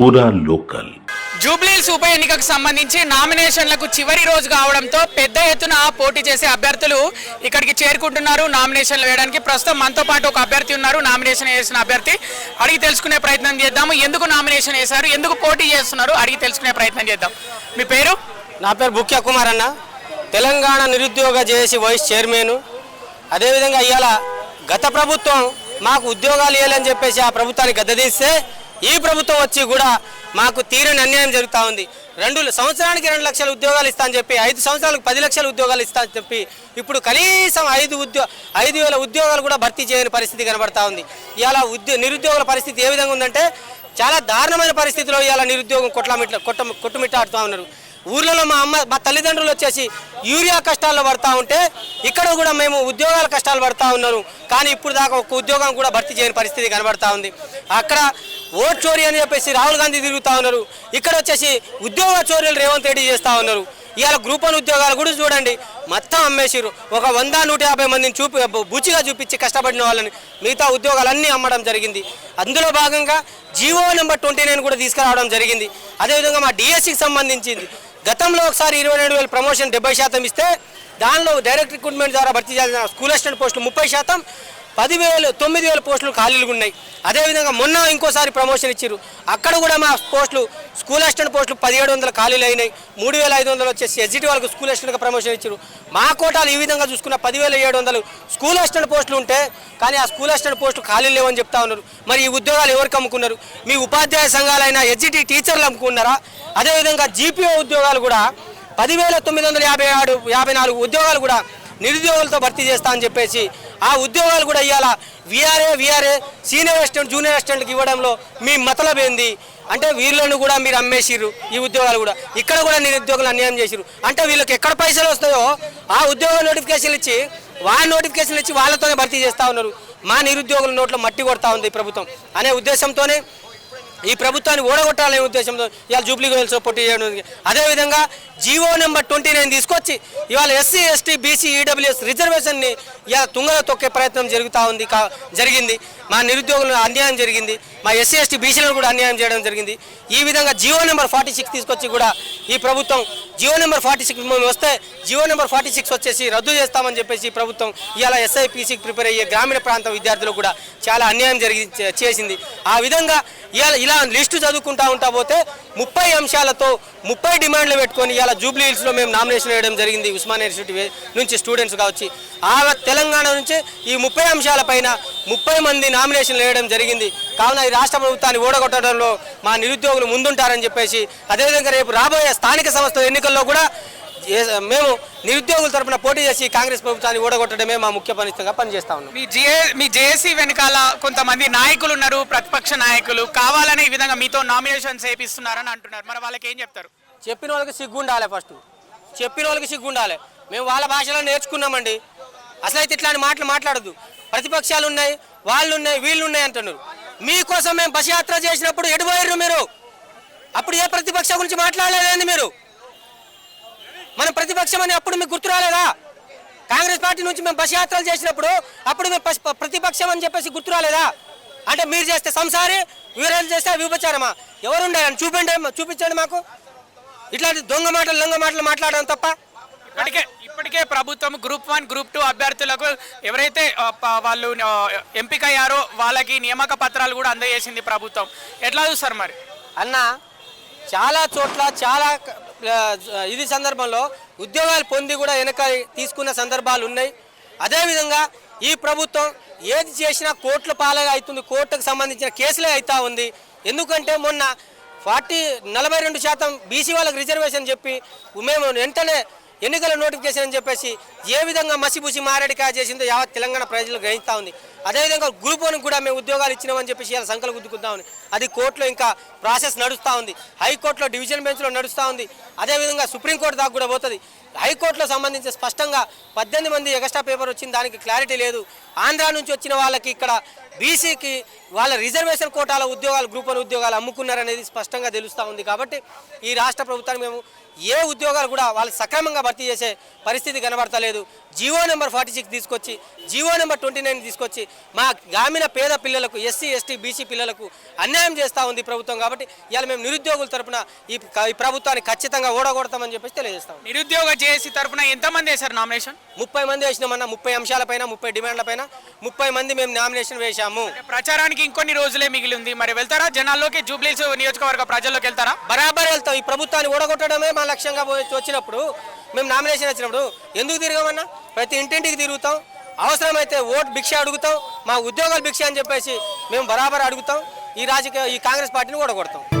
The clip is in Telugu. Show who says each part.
Speaker 1: పూరా లోకల్.
Speaker 2: జూబ్లీహిల్స్ ఉప ఎన్నికకు సంబంధించి నామినేషన్లకు చివరి రోజు కావడంతో పెద్ద ఎత్తున పోటీ చేసే అభ్యర్థులు ఇక్కడికి చేరుకుంటున్నారు నామినేషన్లు వేయడానికి. ప్రస్తుతం మనతో పాటు ఒక అభ్యర్థి ఉన్నారు, నామినేషన్ వేసిన అభ్యర్థి. అడిగి తెలుసుకునే ప్రయత్నం చేద్దాము. ఎందుకు నామినేషన్ వేశారు, ఎందుకు పోటీ చేస్తున్నారు, అడిగి తెలుసుకునే ప్రయత్నం చేద్దాం. మీ పేరు?
Speaker 3: నా పేరు బుక్యా కుమార్ అన్న, తెలంగాణ నిరుద్యోగ జేఏసీ వైస్ చైర్మన్. అదేవిధంగా ఇవాళ గత ప్రభుత్వం మాకు ఉద్యోగాలు ఇవ్వాలని చెప్పేసి ఆ ప్రభుత్వాన్ని గద్దెదీస్తే ఈ ప్రభుత్వం వచ్చి కూడా మాకు తీరని అన్యాయం జరుగుతూ ఉంది. 2 సంవత్సరానికి 2 లక్షల ఉద్యోగాలు ఇస్తా అని చెప్పి 5 సంవత్సరాలకు 10 లక్షల ఉద్యోగాలు ఇస్తా అని చెప్పి ఇప్పుడు కనీసం 5,000 ఉద్యోగాలు కూడా భర్తీ చేయని పరిస్థితి కనబడతా ఉంది. ఇవాళ నిరుద్యోగుల పరిస్థితి ఏ విధంగా ఉందంటే చాలా దారుణమైన పరిస్థితిలో ఇవాళ నిరుద్యోగం కొట్టుమిట్టాడుతూ ఉన్నారు. ఊర్లలో మా తల్లిదండ్రులు వచ్చేసి యూరియా కష్టాల్లో పడతా ఉంటే ఇక్కడ కూడా మేము ఉద్యోగాల కష్టాలు పడతా ఉన్నారు. కానీ ఇప్పుడు దాకా ఒక్క ఉద్యోగం కూడా భర్తీ చేయని పరిస్థితి కనబడతా ఉంది. అక్కడ ఓట్ చోరీ అని చెప్పేసి రాహుల్ గాంధీ తిరుగుతూ ఉన్నారు, ఇక్కడ వచ్చేసి ఉద్యోగ చోరీలు రేవంత్ రెడ్డి చేస్తూ ఉన్నారు. ఇవాళ గ్రూప్ 1 ఉద్యోగాలు కూడా చూడండి, మొత్తం అమ్మేసిరు. ఒక 100-150 మందిని బుచ్చిగా చూపించి కష్టపడిన వాళ్ళని మిగతా ఉద్యోగాలన్నీ అమ్మడం జరిగింది. అందులో భాగంగా జీవో నెంబర్ 29 కూడా తీసుకురావడం జరిగింది. అదేవిధంగా మా డిఎస్సికి సంబంధించింది గతంలో ఒకసారి 27,000 ప్రమోషన్ 70% ఇస్తే దానిలో డైరెక్ట్ రిక్రూట్మెంట్ ద్వారా భర్తీ చేయాల్సిన స్కూల్ అసిస్టెంట్ పోస్టులు 30%, 9,000 పోస్టులు ఖాళీలుగా ఉన్నాయి. అదేవిధంగా మొన్న ఇంకోసారి ప్రమోషన్ ఇచ్చారు, అక్కడ కూడా మా పోస్టులు స్కూల్ అసిస్టెంట్ పోస్టులు 1,700 ఖాళీలు అయినాయి. 3,500 వచ్చేసి ఎస్జిటి వాళ్ళకు స్కూల్ అసిస్టెంట్గా ప్రమోషన్ ఇచ్చారు. మా కోటాలు ఈ విధంగా చూసుకున్న 10,700 స్కూల్ అసిస్టెంట్ పోస్టులు ఉంటే కానీ ఆ స్కూల్ అసిస్టెంట్ పోస్టులు ఖాళీలు లేవని చెప్తా ఉన్నారు. మరి ఈ ఉద్యోగాలు ఎవరికి అమ్ముకున్నారు? మీ ఉపాధ్యాయ సంఘాలైన ఎస్జిటి టీచర్లు అమ్ముకున్నారా? అదేవిధంగా జీపీఓ ఉద్యోగాలు కూడా 10,954 ఉద్యోగాలు కూడా నిరుద్యోగులతో భర్తీ చేస్తా అని చెప్పేసి ఆ ఉద్యోగాలు కూడా ఇవాళ విఆర్ఏ సీనియర్ అసిస్టెంట్ జూనియర్ అసిస్టెంట్కి ఇవ్వడంలో మీ మతలబ్ ఏంది అంటే వీళ్ళను కూడా మీరు అమ్మేసిర్రు. ఈ ఉద్యోగాలు కూడా ఇక్కడ కూడా నిరుద్యోగులు అన్యాయం చేసిరు. అంటే వీళ్ళకి ఎక్కడ పైసలు వస్తాయో ఆ ఉద్యోగ నోటిఫికేషన్లు ఇచ్చి నోటిఫికేషన్లు ఇచ్చి వాళ్ళతోనే భర్తీ చేస్తూ ఉన్నారు. మా నిరుద్యోగుల నోట్లో మట్టి కొడతా ఉంది ప్రభుత్వం అనే ఉద్దేశంతోనే ఈ ప్రభుత్వాన్ని ఓడగొట్టాలనే ఉద్దేశంతో ఇవాళ జూబ్లీహిల్స్లో పోటీ చేయడం. అదేవిధంగా జీవో నెంబర్ 29 తీసుకొచ్చి ఇవాళ ఎస్సీ ఎస్టీ బీసీ ఈడబ్ల్యూఎస్ రిజర్వేషన్ని ఇవాళ తుంగలో తొక్కే ప్రయత్నం జరిగింది. మా నిరుద్యోగులకు అన్యాయం జరిగింది, మా ఎస్సీ ఎస్టీ బీసీలను కూడా అన్యాయం చేయడం జరిగింది. ఈ విధంగా జీవో నెంబర్ 46 తీసుకొచ్చి కూడా ఈ ప్రభుత్వం జీవో నెంబర్ 46 వస్తే జీవో నెంబర్ 46 వచ్చేసి రద్దు చేస్తామని చెప్పేసి ఈ ప్రభుత్వం ఇవాళ ఎస్ఐపీసీకి ప్రిపేర్ అయ్యే గ్రామీణ ప్రాంత విద్యార్థులకు కూడా చాలా అన్యాయం చేసింది. ఆ విధంగా ఇలా లిస్టు చదువుకుంటా పోతే 30 అంశాలతో 30 డిమాండ్లు పెట్టుకొని ఇవాళ జూబ్లీహిల్స్లో మేము నామినేషన్ వేయడం జరిగింది. ఉస్మానియా యూనివర్సిటీ నుంచి స్టూడెంట్స్ కావచ్చు తెలంగాణ నుంచి ఈ 30 అంశాలపైన 30 మంది నామినేషన్లు వేయడం జరిగింది. కావున ఈ రాష్ట్ర ప్రభుత్వాన్ని ఓడగొట్టడంలో మా నిరుద్యోగులు ముందుంటారని చెప్పేసి అదేవిధంగా రేపు రాబోయే స్థానిక సంస్థల ఎన్నికల్లో కూడా మేము నిరుద్యోగుల తరఫున పోటీ చేసి కాంగ్రెస్ ప్రభుత్వాన్ని ఓడగొట్టడమే మా ముఖ్య పనిగా పనిచేస్తా ఉన్నాం.
Speaker 2: మీ జేఏసీ వెనకాల కొంతమంది నాయకులు ఉన్నారు, ప్రతిపక్ష నాయకులు కావాలని ఈ విధంగా మీతో నామినేషన్స్ వేపిస్తున్నారని అంటున్నారు. మరి వాళ్ళకి ఏం చెప్తారు?
Speaker 3: చెప్పిన వాళ్ళకి సిగ్గుండాలి. ఫస్ట్ చెప్పిన వాళ్ళకి సిగ్గుండాలి. మేము వాళ్ళ భాషలో నేర్చుకున్నామండి. అసలు అయితే ఇట్లాంటి మాటలు మాట్లాడద్దు. ప్రతిపక్షాలు ఉన్నాయి, వాళ్ళు ఉన్నాయి, వీళ్ళు ఉన్నాయి అంటున్నారు. మీకోసం మేము బస్ యాత్ర చేసినప్పుడు ఎడిపోయారు మీరు. అప్పుడు ఏ ప్రతిపక్ష గురించి మాట్లాడలేదండి మీరు. మనం ప్రతిపక్షం అని అప్పుడు మీకు గుర్తు రాలేదా? కాంగ్రెస్ పార్టీ నుంచి మేము బస్ యాత్రలు చేసినప్పుడు అప్పుడు మేము ప్రతిపక్షం అని చెప్పేసి గుర్తు రాలేదా? అంటే మీరు చేస్తే సంసారి, వీరాలు చేస్తే విభచారమా? ఎవరుండాలని చూపించండి మాకు. ఇట్లాంటి దొంగ మాటలు మాట్లాడడం తప్ప.
Speaker 2: ఇప్పటికే ప్రభుత్వం గ్రూప్ 1 గ్రూప్ 2 అభ్యర్థులకు ఎవరైతే వాళ్ళు ఎంపికయ్యారో వాళ్ళకి నియామక పత్రాలు కూడా అందజేసింది ప్రభుత్వం. ఎట్లా చూస్తారు మరి?
Speaker 3: అన్న చాలా చోట్ల చాలా ఇది సందర్భంలో ఉద్యోగాలు పొంది కూడా వెనక తీసుకున్న సందర్భాలు ఉన్నాయి. అదేవిధంగా ఈ ప్రభుత్వం ఏది చేసినా కోర్టుల పాలన అవుతుంది, కోర్టుకు సంబంధించిన కేసులే అవుతా ఉంది. ఎందుకంటే మొన్న 42% బీసీ వాళ్ళకి రిజర్వేషన్ చెప్పి మేము వెంటనే ఎన్నికల నోటిఫికేషన్ అని చెప్పేసి ఏ విధంగా మసిబుసి మారేడికాయ చేసిందో యావత్ తెలంగాణ ప్రజలు గ్రహిస్తూ ఉంది. అదేవిధంగా గ్రూప్ 1 కూడా మేము ఉద్యోగాలు ఇచ్చినామని చెప్పేసి ఇలా సంకలు గుద్దుకుంటా ఉంది. అది కోర్టులో ఇంకా ప్రాసెస్ నడుస్తూ ఉంది, హైకోర్టులో డివిజన్ బెంచ్లో నడుస్తూ ఉంది, అదేవిధంగా సుప్రీంకోర్టు దాకా కూడా పోతుంది. హైకోర్టులో సంబంధించి స్పష్టంగా 18 మంది ఎక్స్ట్రా పేపర్ వచ్చింది, దానికి క్లారిటీ లేదు. ఆంధ్ర నుంచి వచ్చిన వాళ్ళకి ఇక్కడ బీసీకి వాళ్ళ రిజర్వేషన్ కోటాల ఉద్యోగాలు గ్రూప్ 1 ఉద్యోగాలు అమ్ముకున్నారనేది స్పష్టంగా తెలుస్తూ ఉంది. కాబట్టి ఈ రాష్ట్ర ప్రభుత్వానికి మేము ఏ ఉద్యోగాలు కూడా వాళ్ళు సక్రమంగా భర్తీ చేసే పరిస్థితి కనబడతలేదు. జీవో నెంబర్ 46 తీసుకొచ్చి జీవో నెంబర్ 29 తీసుకొచ్చి మా గ్రామీణ పేద పిల్లలకు ఎస్సీ ఎస్టీ బీసీ పిల్లలకు అన్యాయం చేస్తూ ఉంది ప్రభుత్వం. కాబట్టి ఇవాళ మేము నిరుద్యోగుల తరపున ఈ ప్రభుత్వాన్ని ఖచ్చితంగా ఓడగొడతామని చెప్పేసి తెలియజేస్తాం.
Speaker 2: నిరుద్యోగ జేఏసీ తరపున ఎంతమంది వేశారు నామినేషన్?
Speaker 3: 30 మంది వేసినామన్నా, 30 అంశాలపైన 30 డిమాండ్లపైన 30 మంది మేము నామినేషన్ వేశాము.
Speaker 2: ప్రచారానికి ఇంకొన్ని రోజులే మిగిలి ఉంది, మరి వెళ్తారా జనాల్లోకి? జూబ్లీహిల్స్ నియోజకవర్గ ప్రజల్లోకి వెళ్తారా?
Speaker 3: బరాబర్ వెళ్తాం. ఈ ప్రభుత్వాన్ని ఓడగొట్టడమే మా లక్ష్యంగా వచ్చినప్పుడు, మేము నామినేషన్ వచ్చినప్పుడు ఎందుకు తిరగమన్నా? ప్రతి ఇంటింటికి తిరుగుతాం, అవసరమైతే ఓటు భిక్ష అడుగుతాం, మా ఉద్యోగాలు భిక్ష అని చెప్పేసి మేము బరాబర్ అడుగుతాం. ఈ కాంగ్రెస్ పార్టీని ఓడగొడతాం.